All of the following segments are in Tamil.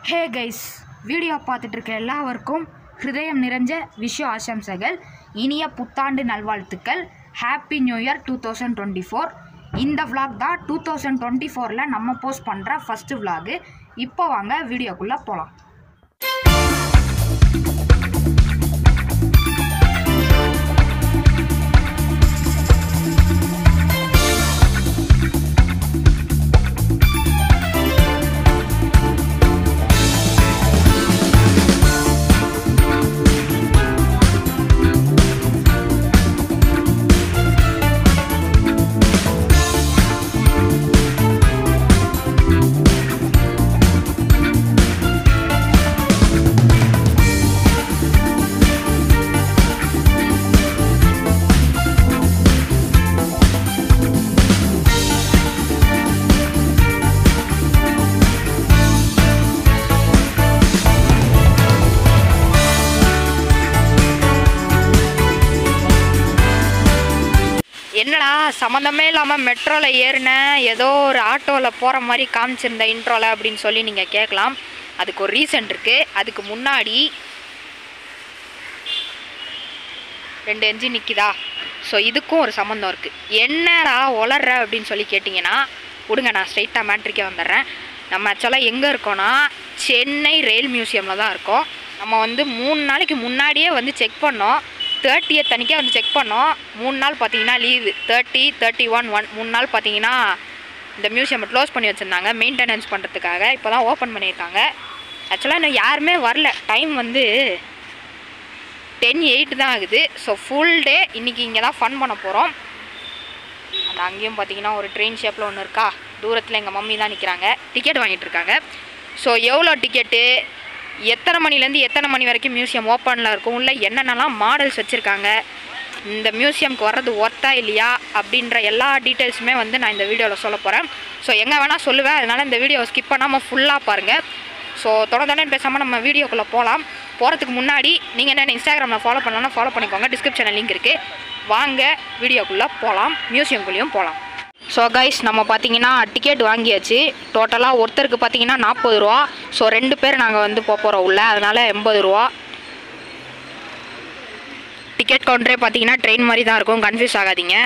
ஹே கைஸ், வீடியோ பார்த்துட்டு இருக்க எல்லாருக்கும் ஹிருதயம் நிறைஞ்ச விஷய ஆசம்சைகள், இனிய புத்தாண்டு நல்வாழ்த்துக்கள். Happy new year 2024. இந்த vlog தான் 2024ல் நம்ம போஸ்ட் பண்ணுற ஃபஸ்ட்டு vlog. இப்போ வாங்க வீடியோக்குள்ளே போகலாம். என்னடா சம்மந்தமே இல்லாமல் மெட்ரோவில் ஏறினேன், ஏதோ ஒரு ஆட்டோவில் போகிற மாதிரி காமிச்சிருந்த இன்ட்ரோவில் அப்படின்னு சொல்லி நீங்கள் கேட்கலாம். அதுக்கு ஒரு ரீசன் இருக்குது. அதுக்கு முன்னாடி 2 என்ஜின் நிற்கிதா, ஸோ இதுக்கும் ஒரு சம்மந்தம் இருக்குது. என்னடா ஒளர்ற அப்படின்னு சொல்லி கேட்டிங்கன்னா, விடுங்க, நான் ஸ்ட்ரைட்டாக மேட்ரிக்கே வந்துடுறேன். நம்ம ஆக்சுவலாக எங்கே இருக்கோன்னா சென்னை ரயில் மியூசியமில் தான் இருக்கோம். நம்ம 3 நாளைக்கு முன்னாடியே செக் பண்ணோம். 30th அன்றைக்கே செக் பண்ணோம். 3 நாள் பார்த்தீங்கன்னா லீவு. 30, 31, 1 3 நாள் பார்த்தீங்கன்னா இந்த மியூசியம் க்ளோஸ் பண்ணி வச்சுருந்தாங்க மெயின்டெனன்ஸ் பண்ணுறதுக்காக. இப்போ தான் ஓப்பன் பண்ணியிருக்காங்க. ஆக்சுவலாக இன்னும் யாருமே வரல. டைம் 10:08 தான் ஆகுது. ஸோ ஃபுல் டே இன்றைக்கி இங்கே தான் ஃபன் பண்ண போகிறோம். அந்த அங்கேயும் பார்த்தீங்கன்னா ஒரு ட்ரெயின் ஷேப்பில் ஒன்று இருக்கா, தூரத்தில் எங்கள் மம்மி தான் நிற்கிறாங்க, டிக்கெட் வாங்கிட்டு இருக்காங்க. ஸோ எவ்வளோ டிக்கெட்டு, எத்தனை மணிலேருந்து எத்தனை மணி வரைக்கும் மியூசியம் ஓப்பனில் இருக்கும், இல்லை என்னென்னலாம் மாடல்ஸ் வச்சுருக்காங்க, இந்த மியூசியம்க்கு வர்றது ஒர்த்தா இல்லையா அப்படின்ற எல்லா டீட்டெயில்ஸுமே நான் இந்த வீடியோவில் சொல்ல போகிறேன். ஸோ எங்கே வேணால் சொல்லுவேன், அதனால் இந்த வீடியோவை ஸ்கிப் பண்ணாமல் ஃபுல்லாக பாருங்கள். ஸோ தொடர்ந்து பேசாமல் நம்ம வீடியோக்குள்ளே போகலாம். போகிறதுக்கு முன்னாடி நீங்கள் என்ன இன்ஸ்டாகிராமில் ஃபாலோ பண்ணலாம்னா ஃபாலோ பண்ணிக்கோங்க, டிஸ்கிரிப்ஷனில் லிங்க் இருக்குது. வாங்க வீடியோக்குள்ளே போகலாம், மியூசியம்குள்ளேயும் போகலாம். ஸோ கைஸ், நம்ம பார்த்தீங்கன்னா டிக்கெட் வாங்கியாச்சு. டோட்டலாக ஒருத்தருக்கு பார்த்தீங்கன்னா 40 ரூபா. ஸோ 2 பேர் நாங்கள் போகிறோம் உள்ள, அதனால் 80 ரூபா. டிக்கெட் கவுண்டரே பார்த்தீங்கன்னா ட்ரெயின் மாதிரி தான் இருக்கும், கன்ஃபியூஸ் ஆகாதீங்க.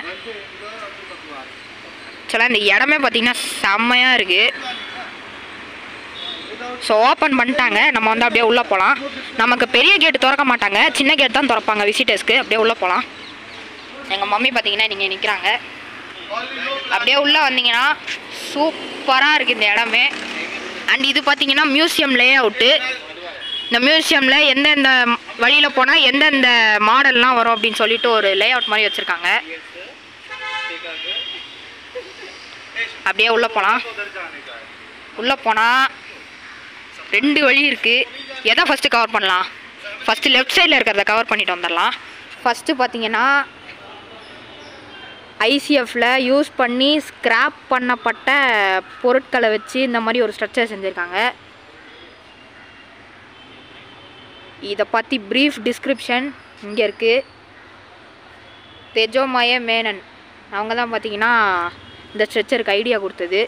ஆக்சுவலாக இந்த இடமே பார்த்தீங்கன்னா செம்மையாக இருக்குது. ஸோ ஓப்பன் பண்ணிட்டாங்க. நம்ம அப்படியே உள்ளே போகலாம். நமக்கு பெரிய கேட்டு திறக்க மாட்டாங்க, சின்ன கேட் தான் திறப்பாங்க விசிட்டர்ஸ்க்கு. அப்படியே உள்ளே போகலாம். எங்கள் மம்மி பார்த்தீங்கன்னா நீங்கள் நிற்கிறாங்க. அப்படியே உள்ளே வந்தீங்கன்னா சூப்பராக இருக்குது இந்த இடமே. அண்ட் இது பார்த்தீங்கன்னா மியூசியம் லே அவுட்டு. இந்த மியூசியமில் எந்தெந்த வழியில் போனால் எந்தெந்த மாடல்லாம் வரும் அப்படின்னு சொல்லிட்டு ஒரு லே அவுட் மாதிரி வச்சுருக்காங்க. அப்படியே உள்ளே போகலாம். உள்ளே போனால் 2 வழி இருக்குது. எதை ஃபஸ்ட்டு கவர் பண்ணலாம்? ஃபஸ்ட்டு லெஃப்ட் சைடில் இருக்கிறத கவர் பண்ணிட்டு வந்துடலாம். ஃபஸ்ட்டு பார்த்தீங்கன்னா ஐசிஎஃப்பில் யூஸ் பண்ணி ஸ்க்ராப் பண்ணப்பட்ட பொருட்களை வச்சு இந்த மாதிரி ஒரு ஸ்ட்ரக்சர் செஞ்சுருக்காங்க. இதை பற்றி ப்ரீஃப் டிஸ்கிரிப்ஷன் இங்கே இருக்குது. தேஜோமய மேனன் அவங்க தான் பார்த்தீங்கன்னா இந்த ஸ்ட்ரக்சருக்கு ஐடியா கொடுத்தது.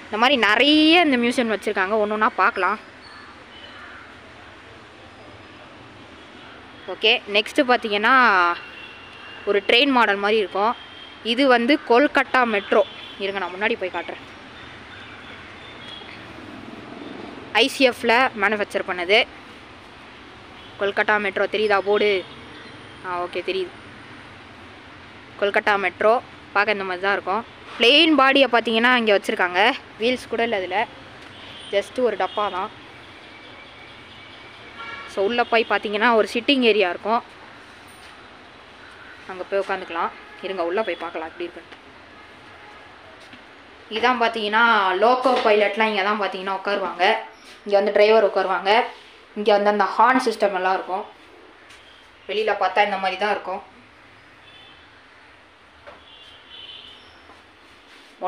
இந்த மாதிரி நிறைய இந்த மியூசியம் வச்சுருக்காங்க, ஒன்று ஒன்றா பார்க்கலாம். ஓகே, நெக்ஸ்ட்டு பார்த்தீங்கன்னா ஒரு ட்ரெயின் மாடல் மாதிரி இருக்கும். இது கொல்கட்டா மெட்ரோ. இருங்க, நான் முன்னாடி போய் காட்டுறேன். ஐசிஎஃப்பில் மேனுஃபேக்சர் பண்ணது கொல்கட்டா மெட்ரோ. தெரியுதா போர்டு? ஓகே, தெரியுது. கொல்கட்டா மெட்ரோ பார்க்க இந்த மாதிரி தான் இருக்கும். பிளெயின் பாடியை பார்த்தீங்கன்னா இங்கே வச்சுருக்காங்க. வீல்ஸ் கூட இல்லை, அதில் ஜஸ்ட்டு ஒரு டப்பா தான். ஸோ உள்ளே போய் பார்த்தீங்கன்னா ஒரு சிட்டிங் ஏரியா இருக்கும், அங்கே போய் உட்காந்துக்கலாம். இருங்க, உள்ளே போய் பார்க்கலாம் எப்படி இருக்குன்னு. இதான் பார்த்தீங்கன்னா லோக்கோ பைலட்லாம் இங்கே தான் பார்த்தீங்கன்னா உட்காருவாங்க. இங்கே டிரைவர் உட்காருவாங்க. இங்கே அந்த ஹார்ன் சிஸ்டம் எல்லாம் இருக்கும். வெளியில் பார்த்தா இந்த மாதிரி தான் இருக்கும்.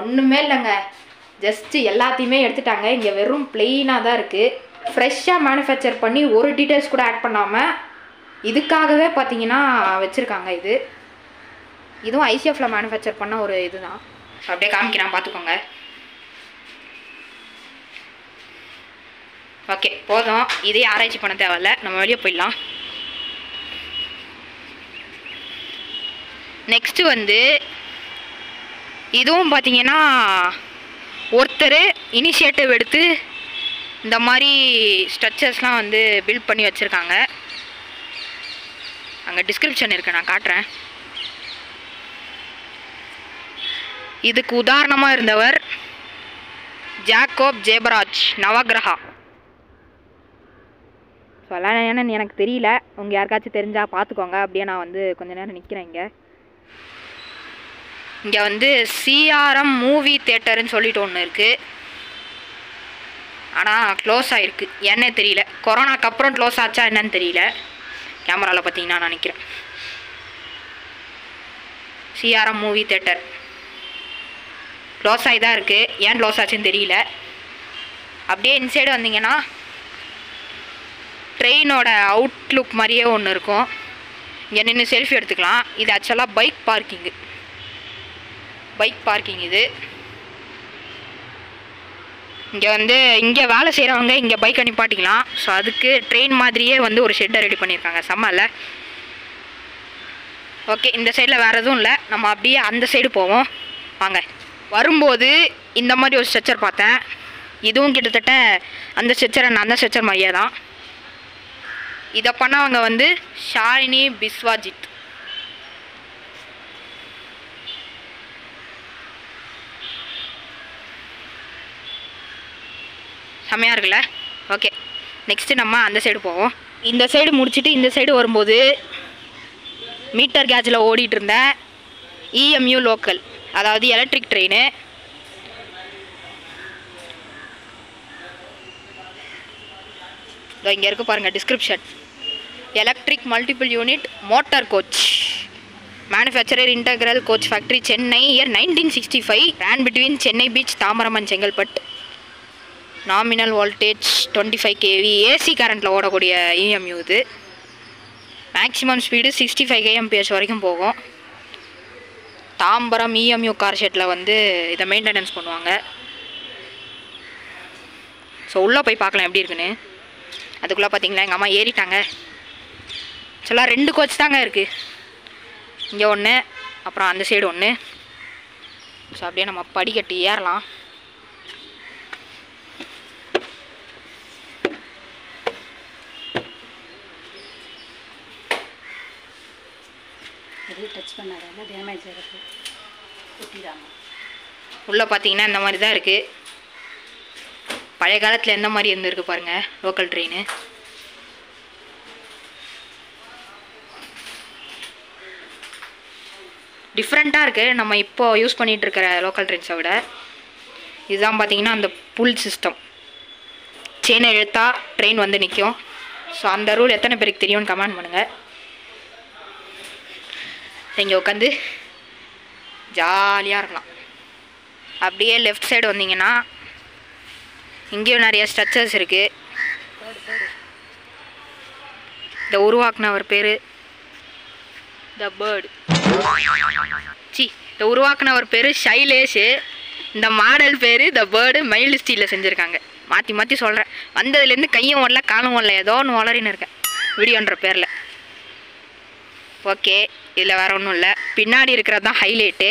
ஒன்றுமே இல்லைங்க, ஜஸ்ட்டு எல்லாத்தையுமே எடுத்துட்டாங்க. இங்கே வெறும் பிளெயினாக தான் இருக்குது. ஃப்ரெஷ்ஷாக மேனுஃபேக்சர் பண்ணி ஒரு டீட்டெயில்ஸ் கூட ஆட் பண்ணாமல் இதுக்காகவே பார்த்தீங்கன்னா வச்சுருக்காங்க. இதுவும் ஐசிஎஃப்பில் மேனுஃபேக்சர் பண்ண ஒரு இதுதான். அப்படியே காமிக்கிறேன், பார்த்துக்கோங்க. ஓகே போதும், இதே ஆராய்ச்சி பண்ண தேவையில்ல, நம்ம வெளியே போயிடலாம். நெக்ஸ்ட்டு வந்து இதுவும் பார்த்தீங்கன்னா ஒருத்தர் இனிஷியேட்டிவ் எடுத்து இந்த மாதிரி ஸ்ட்ரக்சர்ஸ்லாம் வந்து பில்ட் பண்ணி வச்சுருக்காங்க. அங்கே டிஸ்கிரிப்ஷன் இருக்குது, நான் காட்டுறேன். இதுக்கு உதாரணமாக இருந்தவர் ஜாக்கோப் ஜேபராஜ் நவகிரகா. சொல்லலாம் என்னன்னு எனக்கு தெரியல, உங்கள் யாருக்காச்சும் தெரிஞ்சால் பார்த்துக்கோங்க. அப்படியே நான் வந்து கொஞ்ச நேரம் நிற்கிறேன். இங்கே வந்து சிஆர்எம் மூவி தேட்டருன்னு சொல்லிட்டு ஒன்று இருக்குது. ஆனால் க்ளோஸ் ஆகிருக்கு, என்னே தெரியல. கொரோனாக்கு அப்புறம் க்ளோஸ் ஆச்சா என்னன்னு தெரியல. கேமராவில் பார்த்தீங்கன்னா நான் நினைக்கிறேன். சிஆர்எம் மூவி தேட்டர் க்ளோஸ் ஆகி தான் இருக்குது, ஏன் க்ளோஸ் ஆச்சுன்னு தெரியல. அப்படியே இன்சைடு வந்தீங்கன்னா ட்ரெயினோட அவுட்லுக் மாதிரியே ஒன்று இருக்கும். இங்கே நின்று செல்ஃபி எடுத்துக்கலாம். இது ஆக்சுவலாக பைக் பார்க்கிங் இது. இங்கே வந்து இங்கே வேலை செய்கிறவங்க இங்கே பைக்கை நிப்பாட்டிக்கலாம். ஸோ அதுக்கு ட்ரெயின் மாதிரியே வந்து ஒரு ஷெட்டை ரெடி பண்ணியிருக்காங்க. செம்மல்ல? ஓகே, இந்த சைடில் வேறு எதுவும் இல்லை, நம்ம அப்படியே அந்த சைடு போவோம் வாங்க. வரும்போது இந்த மாதிரி ஒரு ஸ்ட்ரக்சர் பார்த்தேன். இதுவும் கிட்டத்தட்ட அந்த ஸ்ட்ரக்சர் மாதிரியே தான். இதை பண்ணவங்க வந்து ஷாலினி பிஸ்வாஜித். செம்மையாக இருக்குல்ல? ஓகே, நெக்ஸ்ட்டு நம்ம அந்த சைடு போவோம். இந்த சைடு முடிச்சுட்டு இந்த சைடு வரும்போது மீட்டர் கேஜில் ஓடிட்டு இருந்த இஎம்யூ லோக்கல், அதாவது எலக்ட்ரிக் ட்ரெயின். இங்கே இருக்குது பாருங்கள் description. Electric multiple unit motor coach, manufacturer integral coach factory, Chennai, year 1965, ran between Chennai beach, Tambaram and Chengalpattu. Nominal voltage 25 kV, AC கரண்ட்டில் ஓடக்கூடிய இஎம்யூ இது. மேக்ஸிமம் ஸ்பீடு 65 kmph வரைக்கும் போகும். தாம்பரம் இஎம்யூ கார் ஷெட்டில் வந்து இதை மெயின்டெனன்ஸ் பண்ணுவாங்க. ஸோ உள்ளே போய் பார்க்கலாம் எப்படி இருக்குன்னு. அதுக்குள்ளே பார்த்தீங்களா எங்கள் அம்மா ஏறிட்டாங்க. ஆக்சுவலாக 2 கோச் தாங்க இருக்குது, இங்கே ஒன்று, அப்புறம் அந்த சைடு ஒன்று. ஸோ அப்படியே நம்ம படிக்கட்டு ஏறலாம். உள்ளே பார்த்தீங்கன்னா இந்த மாதிரி தான் இருக்குது. பழைய காலத்தில் எந்த மாதிரி இருந்திருக்கு பாருங்கள் லோக்கல் ட்ரெயின். டிஃப்ரெண்ட்டாக இருக்குது நம்ம இப்போ யூஸ் பண்ணிகிட்டு இருக்கிற லோக்கல் ட்ரெயின்ஸை விட. இதுதான் பார்த்தீங்கன்னா அந்த புல் சிஸ்டம். செயினை இழுத்தா ட்ரெயின் வந்து நிற்கும். ஸோ அந்த ரூல் எத்தனை பேருக்கு தெரியும்னு கமெண்ட் பண்ணுங்கள். இங்கே உட்காந்து ஜாலியாக இருக்கலாம். அப்படியே லெஃப்ட் சைடு வந்தீங்கன்னா இங்கேயும் நிறைய ஸ்ட்ரக்சர்ஸ் இருக்குது. இந்த உருவாக்குனவர் பேர் த பேர்டு. இந்த உருவாக்குனவர் பேர் ஷைலேஷ். இந்த மாடல் பேர் த பேர்டு. மைல்டு ஸ்டீலில் செஞ்சுருக்காங்க. மாற்றி மாற்றி சொல்கிறேன், வந்ததுலேருந்து கையும் ஓடல காலும் ஓடல, ஏதோ ஒன்று வளரின்னு இருக்கேன் வீடியோன்ற பேரில். ஓகே, இதில் வேறு ஒன்றும் இல்லை. பின்னாடி இருக்கிறது தான் highlight.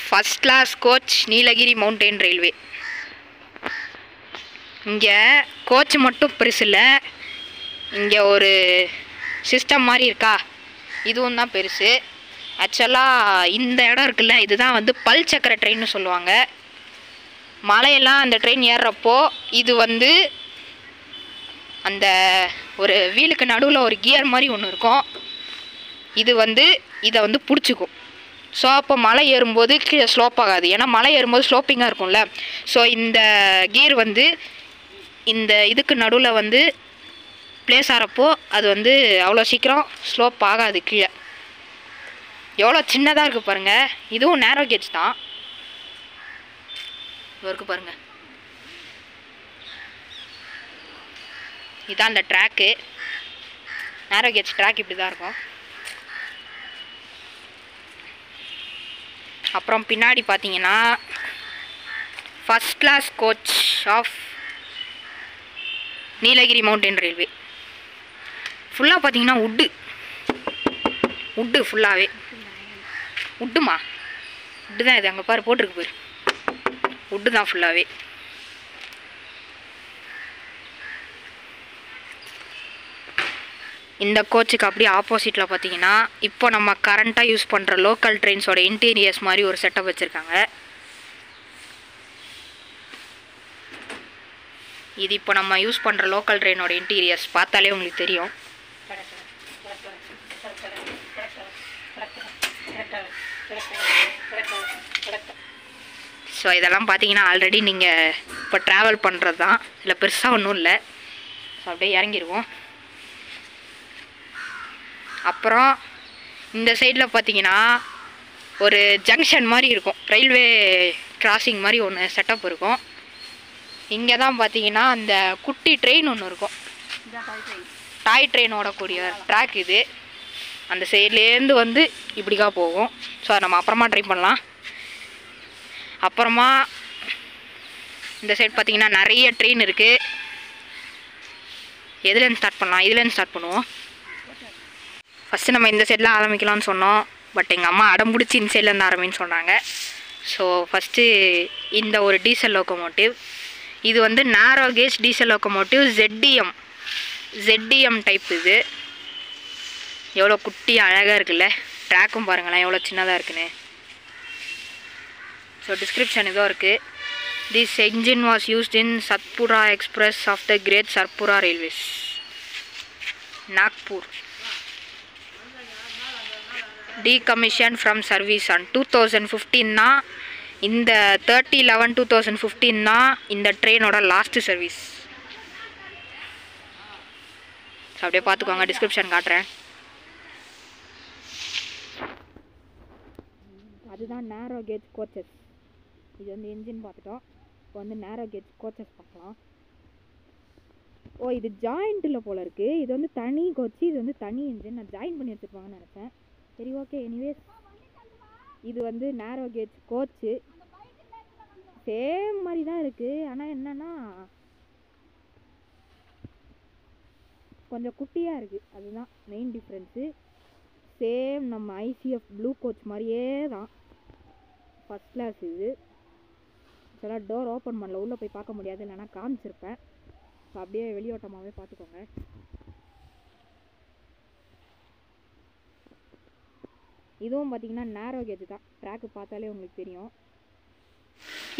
First class coach Nilgiri mountain railway. இங்கே கோச் மட்டும் பெருசு இல்லை, இங்கே ஒரு சிஸ்டம் மாதிரி இருக்கா, இதுவும் தான் பெருசு. ஆக்சுவலாக இந்த இடம் இருக்குல்ல, இதுதான் வந்து பல் சக்கர ட்ரெயின்னு சொல்லுவாங்க. மலையெல்லாம் அந்த ட்ரெயின் ஏறுறப்போ இது வந்து அந்த ஒரு வீலுக்கு நடுவில் ஒரு கியர் மாதிரி ஒன்று இருக்கும். இது வந்து இதை வந்து பிடிச்சிக்கும். ஸோ அப்போ மலை ஏறும்போது கீழே ஸ்லோப் ஆகாது, ஏன்னா மலை ஏறும்போது ஸ்லோப்பிங்காக இருக்கும்ல. ஸோ இந்த கியர் வந்து இந்த இதுக்கு நடுவில் வந்து பிளேஸ் ஆகிறப்போ அது வந்து அவ்வளோ சீக்கிரம் ஸ்லோப் ஆகாது கீழே. எவ்வளோ சின்னதாக இருக்குது பாருங்கள். இதுவும் நேரோ கேஜ் தான். இருக்குது பாருங்கள், இதான் அந்த ட்ராக்கு. நேரோ கேஜ் ட்ராக் இப்படி தான் இருக்கும். அப்புறம் பின்னாடி பார்த்தீங்கன்னா first class coach of Nilgiri mountain railway. ஃபுல்லாக பார்த்தீங்கன்னா உட்டு ஃபுல்லாகவே உட்டுமா, உட்டு தான் இது. அங்கே பாரு போட்டிருக்கு பாரு, உட்டு தான் ஃபுல்லாகவே. இந்த கோச்சுக்கு அப்படியே ஆப்போசிட்டில் பார்த்தீங்கன்னா இப்போ நம்ம கரண்ட்டாக யூஸ் பண்ணுற லோக்கல் ட்ரெயின்ஸோட இன்டீரியர்ஸ் மாதிரி ஒரு செட்டப் வச்சுருக்காங்க. இது இப்போ நம்ம யூஸ் பண்ணுற லோக்கல் ட்ரெயினோட இன்டீரியர்ஸ் பார்த்தாலே உங்களுக்கு தெரியும். ஸோ இதெல்லாம் பார்த்தீங்கன்னா ஆல்ரெடி நீங்கள் இப்போ ட்ராவல் பண்ணுறது தான், இல்லை பெருசாக ஒன்றும் இல்லை. ஸோ அப்படியே இறங்கிடுவோம். அப்புறம் இந்த சைடில் பார்த்தீங்கன்னா ஒரு ஜங்ஷன் மாதிரி இருக்கும், ரயில்வே கிராசிங் மாதிரி ஒன்று செட்டப் இருக்கும். இங்கே தான் பார்த்தீங்கன்னா அந்த குட்டி ட்ரெயின் ஒன்று இருக்கும், டாய் ட்ரெயின் ஓடக்கூடிய ட்ராக் இது. அந்த சைட்லேருந்து வந்து இப்படிக்கா போகும். ஸோ அதை நம்ம அப்புறமா ட்ரை பண்ணலாம். அப்புறமா இந்த சைடு பார்த்தீங்கன்னா நிறைய ட்ரெயின் இருக்குது. எதுலேருந்து ஸ்டார்ட் பண்ணலாம்? இதுலேருந்து ஸ்டார்ட் பண்ணுவோம். ஃபஸ்ட்டு நம்ம இந்த சைடில் ஆரம்பிக்கலாம்னு சொன்னோம், பட் எங்கள் அம்மா அடம் பிடிச்சி இந்த சைட்லேருந்து ஆரம்பின்னு சொன்னாங்க. ஸோ ஃபஸ்ட்டு இந்த ஒரு டீசல் லோக்கோமோட்டிவ், இது வந்து narrow gauge diesel locomotive ZDM type. இது எவ்வளோ குட்டி அழகாக இருக்குல்ல, ட்ராக்கும் பாருங்களேன் எவ்வளோ சின்னதாக இருக்குன்னு. ஸோ டிஸ்கிரிப்ஷன் இதோ இருக்குது. This engine was used in Satpura express of the great Satpura railways, Nagpur. decommissioned from service on 2015 தான். இந்த 30/11/2015 தான் இந்த ட்ரெயினோட லாஸ்ட் சர்வீஸ். ஸோ அப்படியே பார்த்துக்கோங்க, டிஸ்கிரிப்ஷன் காட்டுறேன். அதுதான் நேரோ கேஜ் கோச்சஸ். இது வந்து என்ஜின் பார்த்துட்டோம், இப்போ வந்து நேரோ கேஜ் கோச்சஸ் பார்க்கலாம். ஓ இது ஜாயிண்ட்டில் போல் இருக்குது. இது வந்து தனி கோச்சு, இது வந்து தனி என்ஜின். நான் ஜாயின் பண்ணி வச்சுருப்பாங்கன்னு நினச்சேன். சரி ஓகே, எனிவேஸ் இது வந்து நேரோ கேஜ் கோச்சு, சேம் மாதிரி தான் இருக்குது. ஆனால் என்னென்னா கொஞ்சம் குட்டியாக இருக்குது, அதுதான் மெயின் டிஃப்ரென்ஸு. சேம் நம்ம ICF ப்ளூ கோச் மாதிரியே தான், ஃபஸ்ட் கிளாஸ். இது சில டோர் ஓப்பன் பண்ணல, உள்ளே போய் பார்க்க முடியாது, இல்லைனா காமிச்சிருப்பேன். ஸோ அப்படியே வெளியோட்டமாகவே பார்த்துக்கோங்க. இதுவும் பார்த்தீங்கன்னா நேரோ கேஜ் தான், ட்ராக்கு பார்த்தாலே உங்களுக்கு தெரியும்.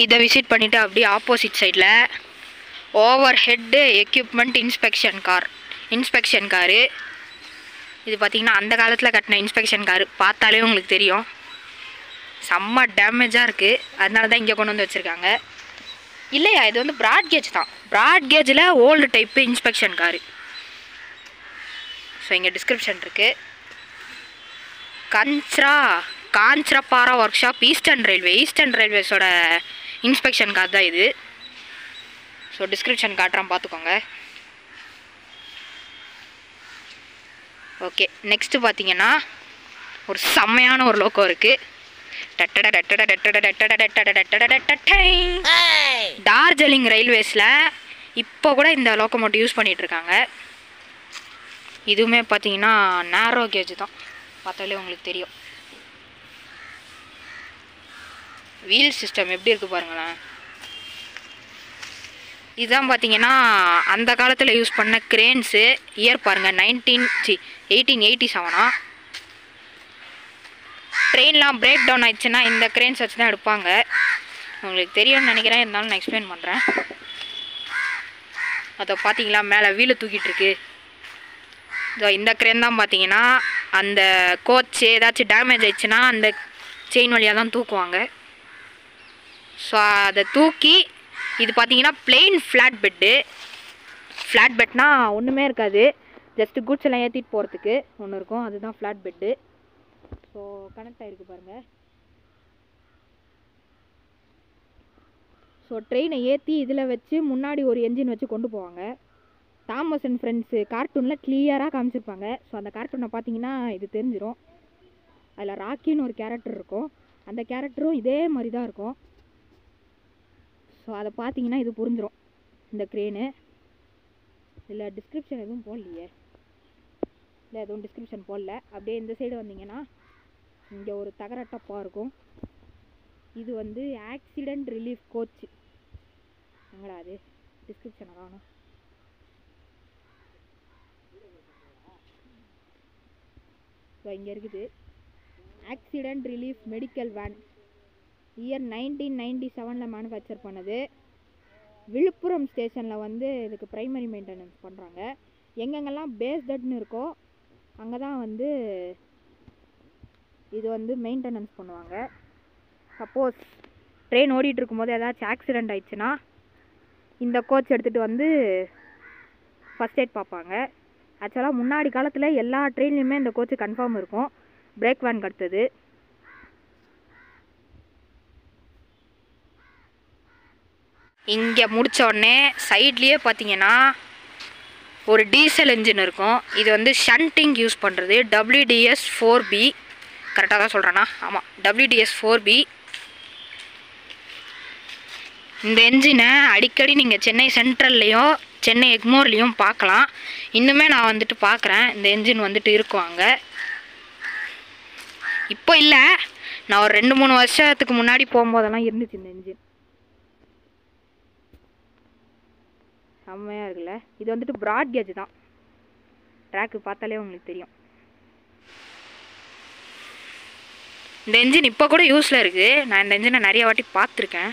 இதை விசிட் பண்ணிவிட்டு அப்படியே ஆப்போசிட் சைடில் over head equipment inspection car. இது பார்த்திங்கன்னா அந்த காலத்தில் கட்டின இன்ஸ்பெக்ஷன் காரு, பார்த்தாலே உங்களுக்கு தெரியும். செம்ம டேமேஜாக இருக்குது, அதனால தான் இங்கே கொண்டு வந்து வச்சுருக்காங்க. இல்லையா, இது வந்து ப்ராட் கேஜ் தான், ப்ராட் கேஜில் old type inspection car. So இங்கே டிஸ்கிரிப்ஷன் இருக்குது. காஞ்சிரப்பாரா ஒர்க் ஷாப், ஈஸ்டர்ன் ரயில்வேஸோட இன்ஸ்பெக்ஷன் கார் தான் இது. ஸோ டிஸ்கிரிப்ஷன் காட்டுறேன், பார்த்துக்கோங்க. ஓகே, நெக்ஸ்ட்டு பார்த்தீங்கன்னா ஒரு செம்மையான ஒரு லோக்கோ இருக்குது. டார்ஜிலிங் ரயில்வேஸில் இப்போ கூட இந்த லோக்கோமோட்டிவ் யூஸ் பண்ணிகிட்ருக்காங்க. இதுவுமே பார்த்தீங்கன்னா நேரோ கேஜ் தான், பார்த்தாலே உங்களுக்கு தெரியும். வீல் சிஸ்டம் எப்படி இருக்குது பாருங்களேன். இதுதான் பார்த்தீங்கன்னா அந்த காலத்தில் யூஸ் பண்ண கிரேன்ஸு. இயர் பாருங்கள், 1887. ட்ரெயின்லாம் பிரேக் டவுன் ஆயிடுச்சுன்னா இந்த கிரேன்ஸ் வச்சு தான் எடுப்பாங்க. உங்களுக்கு தெரியும்னு நினைக்கிறேன், இருந்தாலும் நான் எக்ஸ்பிளைன் பண்ணுறேன். அதை பார்த்தீங்களா, மேலே வீலை தூக்கிட்டு இருக்கு. இந்த கிரேன் தான் பார்த்தீங்கன்னா அந்த கோச் ஏதாச்சும் டேமேஜ் ஆயிடுச்சுன்னா அந்த செயின் வழியாக தான் தூக்குவாங்க. ஸோ அதை தூக்கி, இது பார்த்தீங்கன்னா பிளெயின் ஃப்ளாட் பெட்னா ஒன்றுமே இருக்காது, ஜஸ்ட்டு குட்ஸ் எல்லாம் ஏற்றிட்டு போகிறதுக்கு ஒன்று இருக்கும், அதுதான் ஃப்ளாட் பெட்டு. ஸோ கனெக்ட் ஆகிருக்கு பாருங்கள். ஸோ ட்ரெயினை ஏற்றி இதில் வச்சு முன்னாடி ஒரு என்ஜின் வச்சு கொண்டு போவாங்க. தாமஸ் அண்ட் ஃப்ரெண்ட்ஸு கார்ட்டூனில் கிளியராக காமிச்சிருப்பாங்க. ஸோ அந்த கார்ட்டூனை பார்த்தீங்கன்னா இது தெரிஞ்சிடும். அதில் ராக்கின்னு ஒரு கேரக்டர் இருக்கும், அந்த கேரக்டரும் இதே மாதிரி தான் இருக்கும். ஸோ அதை பார்த்தீங்கன்னா இது புரிஞ்சிடும் இந்த க்ரேனு. இதில் டிஸ்கிரிப்ஷன் எதுவும் போடலையே, இல்லை எதுவும் டிஸ்கிரிப்ஷன் போடல. அப்படியே இந்த சைடு வந்தீங்கன்னா இங்கே ஒரு தகர டப்பா இருக்கும். இது வந்து ஆக்சிடெண்ட் ரிலீஃப் கோச். எங்கடா அது டிஸ்கிரிப்ஷனை காணும். ஸோ இங்கே இருக்குது accident relief medical van. Year 1997 manufacture பண்ணது. விழுப்புரம் ஸ்டேஷனில் வந்து இதுக்கு ப்ரைமரி மெயின்டெனன்ஸ் பண்ணுறாங்க. எங்கெங்கெல்லாம் பேஸ்டட்னு இருக்கோ அங்கே தான் வந்து இது வந்து மெயின்டெனன்ஸ் பண்ணுவாங்க. சப்போஸ் ட்ரெயின் ஓடிட்டு இருக்கும்போது ஏதாச்சும் ஆக்சிடெண்ட் ஆயிடுச்சுன்னா இந்த கோச் எடுத்துகிட்டு வந்து ஃபஸ்ட் எய்ட் பார்ப்பாங்க. ஆக்சுவலாக முன்னாடி காலத்தில் எல்லா ட்ரெயின்லையுமே இந்த கோச்சு கன்ஃபார்ம் இருக்கும், பிரேக் வேன் அடுத்தது. இங்கே முடித்த உடனே சைட்லேயே பார்த்தீங்கன்னா ஒரு டீசல் இன்ஜின் இருக்கும். இது வந்து ஷண்டிங் யூஸ் பண்ணுறது. WDS 4B, கரெக்டாக தான் சொல்கிறேன்னா? ஆமாம், WDS 4B. இந்த என்ஜினை அடிக்கடி நீங்கள் சென்னை சென்ட்ரல்லையும் சென்னை எக்மோர்லேயும் பார்க்கலாம். இன்னுமே நான் வந்துட்டு பார்க்குறேன், இந்த என்ஜின் வந்துட்டு இருக்கும் அங்கே. இப்போ இல்லை, நான் ஒரு 2-3 வருஷத்துக்கு முன்னாடி போகும்போதெல்லாம் இருந்துச்சு இந்த என்ஜின். செம்மையாக இருக்குல்ல. இது வந்துட்டு ப்ராட் கேஜ் தான், ட்ராக்கு பார்த்தாலே உங்களுக்கு தெரியும். இந்த என்ஜின் இப்போ கூட யூஸில் இருக்குது. நான் இந்த என்ஜினை நிறைய வாட்டி பார்த்துருக்கேன்.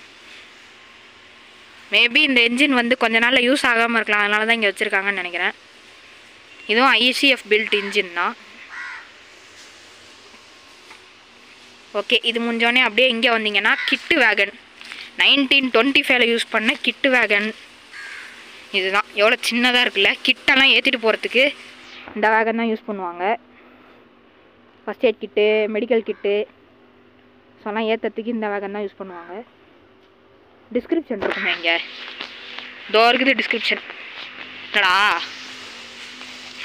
மேபி இந்த என்ஜின் வந்து கொஞ்ச நாளில் யூஸ் ஆகாமல் இருக்கலாம், அதனால தான் இங்கே வச்சுருக்காங்கன்னு நினைக்கிறேன். இதுவும் ICF பில்ட் இன்ஜின் தான். ஓகே, இது முடிஞ்சோடனே அப்படியே இங்கே வந்தீங்கன்னா கிட்டு வேகன். 1925 யூஸ் பண்ண கிட்டு வேகன் இதுதான். எவ்வளோ சின்னதாக இருக்குல்ல. கிட்டெல்லாம் ஏற்றிட்டு போகிறதுக்கு இந்த வேகன் தான் யூஸ் பண்ணுவாங்க. ஃபஸ்ட் எய்ட் கிட்டு, மெடிக்கல் கிட்டு சொல்லாம் ஏற்றுறதுக்கு இந்த வேகன் தான் யூஸ் பண்ணுவாங்க. டிஸ்கிரிப்ஷன் இருக்குமே இங்கே, இதோ இருக்குது டிஸ்கிரிப்ஷன். என்னடா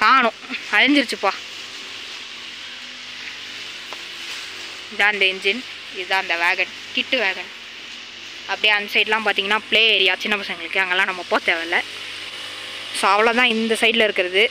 காணும், அழிஞ்சிருச்சுப்பா. இதான் இந்த என்ஜின், இதுதான் அந்த வேகன், கிட்டு வேகன். அப்படியே அந்த சைட்லாம் பார்த்தீங்கன்னா ப்ளே ஏரியா, சின்ன பசங்களுக்கு. அங்கெல்லாம் நம்ம போக தேவையில்லை. ஸோ அவ்வளோதான் இந்த சைடில் இருக்கிறது.